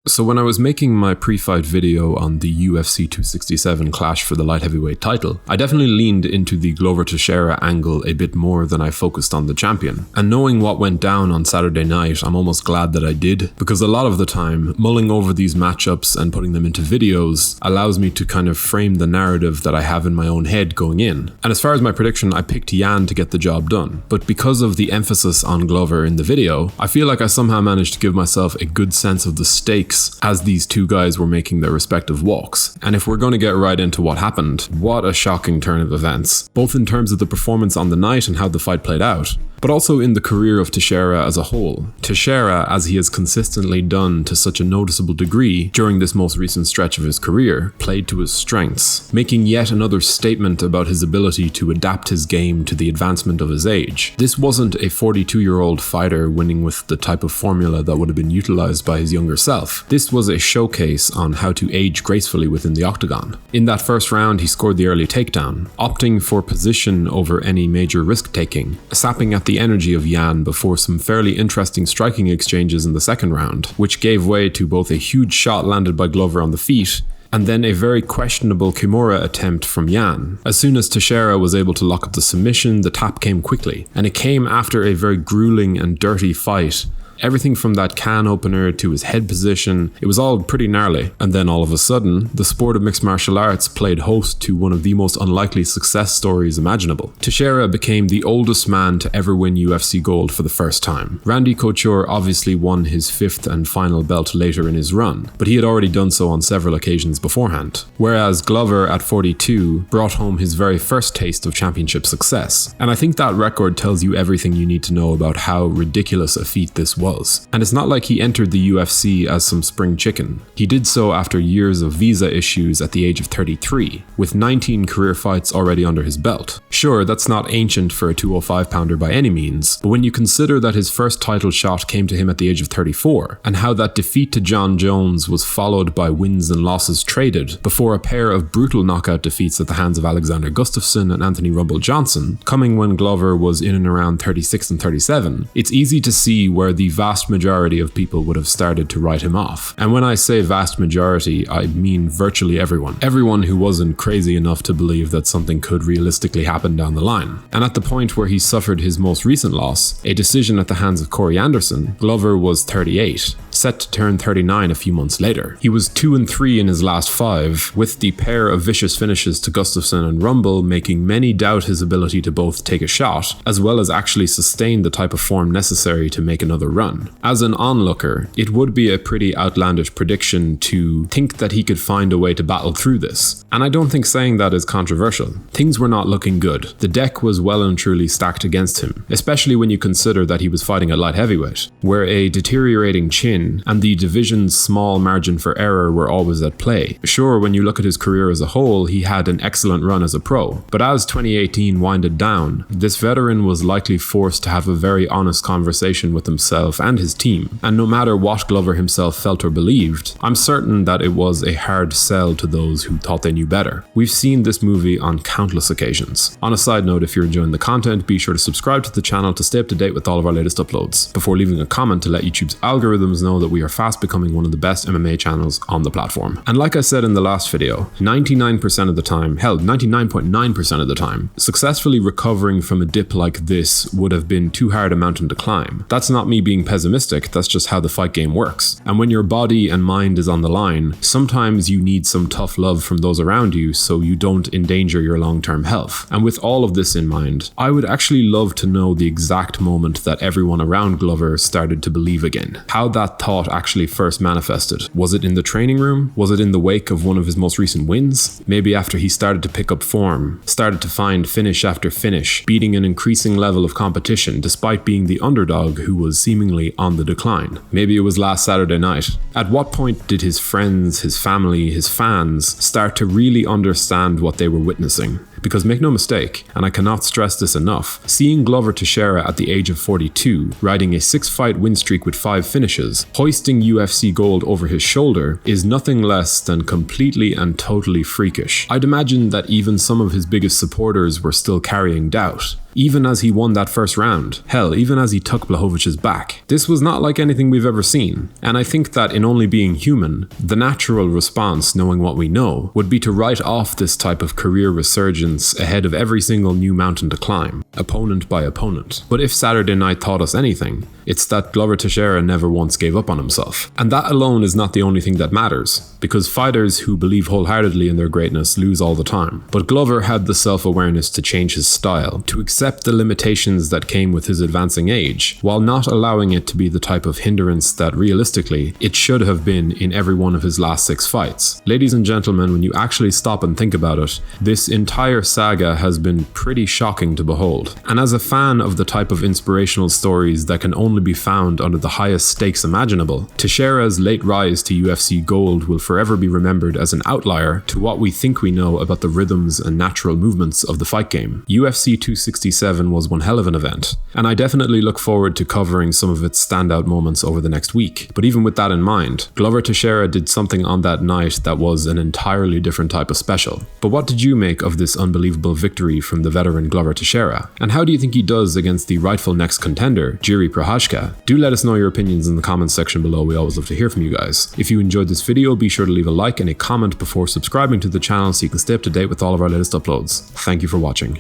So when I was making my pre-fight video on the UFC 267 clash for the light heavyweight title, I definitely leaned into the Glover Teixiera angle a bit more than I focused on the champion. And knowing what went down on Saturday night, I'm almost glad that I did, because a lot of the time, mulling over these matchups and putting them into videos allows me to kind of frame the narrative that I have in my own head going in. And as far as my prediction, I picked Jan to get the job done. But because of the emphasis on Glover in the video, I feel like I somehow managed to give myself a good sense of the stakes as these two guys were making their respective walks. And if we're going to get right into what happened, what a shocking turn of events, both in terms of the performance on the night and how the fight played out, but also in the career of Teixeira as a whole. Teixeira, as he has consistently done to such a noticeable degree during this most recent stretch of his career, played to his strengths, making yet another statement about his ability to adapt his game to the advancement of his age. This wasn't a 42-year-old fighter winning with the type of formula that would have been utilized by his younger self. This was a showcase on how to age gracefully within the octagon. In that first round, he scored the early takedown, opting for position over any major risk-taking, sapping at the energy of Jan before some fairly interesting striking exchanges in the second round, which gave way to both a huge shot landed by Glover on the feet and then a very questionable Kimura attempt from Jan. As soon as Teixeira was able to lock up the submission, the tap came quickly, and it came after a very grueling and dirty fight. Everything from that can opener to his head position, it was all pretty gnarly. And then all of a sudden, the sport of mixed martial arts played host to one of the most unlikely success stories imaginable. Teixeira became the oldest man to ever win UFC gold for the first time. Randy Couture obviously won his fifth and final belt later in his run, but he had already done so on several occasions beforehand. Whereas Glover at 42 brought home his very first taste of championship success. And I think that record tells you everything you need to know about how ridiculous a feat this was. And it's not like he entered the UFC as some spring chicken. He did so after years of visa issues at the age of 33, with 19 career fights already under his belt. Sure, that's not ancient for a 205-pounder by any means, but when you consider that his first title shot came to him at the age of 34, and how that defeat to John Jones was followed by wins and losses traded, before a pair of brutal knockout defeats at the hands of Alexander Gustafsson and Anthony Rumble Johnson, coming when Glover was in and around 36 and 37, it's easy to see where the vast majority of people would have started to write him off. And when I say vast majority, I mean virtually everyone. Everyone who wasn't crazy enough to believe that something could realistically happen down the line. And at the point where he suffered his most recent loss, a decision at the hands of Corey Anderson, Glover was 38, set to turn 39 a few months later. He was 2-3 in his last 5, with the pair of vicious finishes to Gustafsson and Rumble making many doubt his ability to both take a shot, as well as actually sustain the type of form necessary to make another run. As an onlooker, it would be a pretty outlandish prediction to think that he could find a way to battle through this. And I don't think saying that is controversial. Things were not looking good. The deck was well and truly stacked against him, especially when you consider that he was fighting at light heavyweight, where a deteriorating chin and the division's small margin for error were always at play. Sure, when you look at his career as a whole, he had an excellent run as a pro, but as 2018 winded down, this veteran was likely forced to have a very honest conversation with himself and his team, and no matter what Glover himself felt or believed, I'm certain that it was a hard sell to those who thought they knew better. We've seen this movie on countless occasions. On a side note, if you're enjoying the content, be sure to subscribe to the channel to stay up to date with all of our latest uploads, before leaving a comment to let YouTube's algorithms know that we are fast becoming one of the best MMA channels on the platform. And like I said in the last video, 99% of the time, hell, 99.9% of the time, successfully recovering from a dip like this would have been too hard a mountain to climb. That's not me being pessimistic, that's just how the fight game works. And when your body and mind is on the line, sometimes you need some tough love from those around you so you don't endanger your long-term health. And with all of this in mind, I would actually love to know the exact moment that everyone around Glover started to believe again. How that thought actually first manifested. Was it in the training room? Was it in the wake of one of his most recent wins? Maybe after he started to pick up form, started to find finish after finish, beating an increasing level of competition despite being the underdog who was seemingly on the decline. Maybe it was last Saturday night. At what point did his friends, his family, his fans start to really understand what they were witnessing? Because make no mistake, and I cannot stress this enough, seeing Glover Teixeira at the age of 42, riding a 6-fight win streak with 5 finishes, hoisting UFC gold over his shoulder, is nothing less than completely and totally freakish. I'd imagine that even some of his biggest supporters were still carrying doubt. even as he won that first round. Hell, even as he took Blachowicz's back. This was not like anything we've ever seen, and I think that in Only Being Human, the natural response, knowing what we know, would be to write off this type of career resurgence ahead of every single new mountain to climb, opponent by opponent. But if Saturday night taught us anything, it's that Glover Teixiera never once gave up on himself. And that alone is not the only thing that matters, because fighters who believe wholeheartedly in their greatness lose all the time. But Glover had the self-awareness to change his style, to accept the limitations that came with his advancing age, while not allowing it to be the type of hindrance that realistically it should have been in every one of his last 6 fights. Ladies and gentlemen, when you actually stop and think about it, this entire saga has been pretty shocking to behold. And as a fan of the type of inspirational stories that can only be found under the highest stakes imaginable, Teixeira's late rise to UFC gold will forever be remembered as an outlier to what we think we know about the rhythms and natural movements of the fight game. UFC 267 was one hell of an event, and I definitely look forward to covering some of its standout moments over the next week. But even with that in mind, Glover Teixeira did something on that night that was an entirely different type of special. But what did you make of this unbelievable victory from the veteran Glover Teixeira? And how do you think he does against the rightful next contender, Jiří Procházka? Do let us know your opinions in the comments section below. We always love to hear from you guys. If you enjoyed this video, be sure to leave a like and a comment before subscribing to the channel so you can stay up to date with all of our latest uploads. Thank you for watching.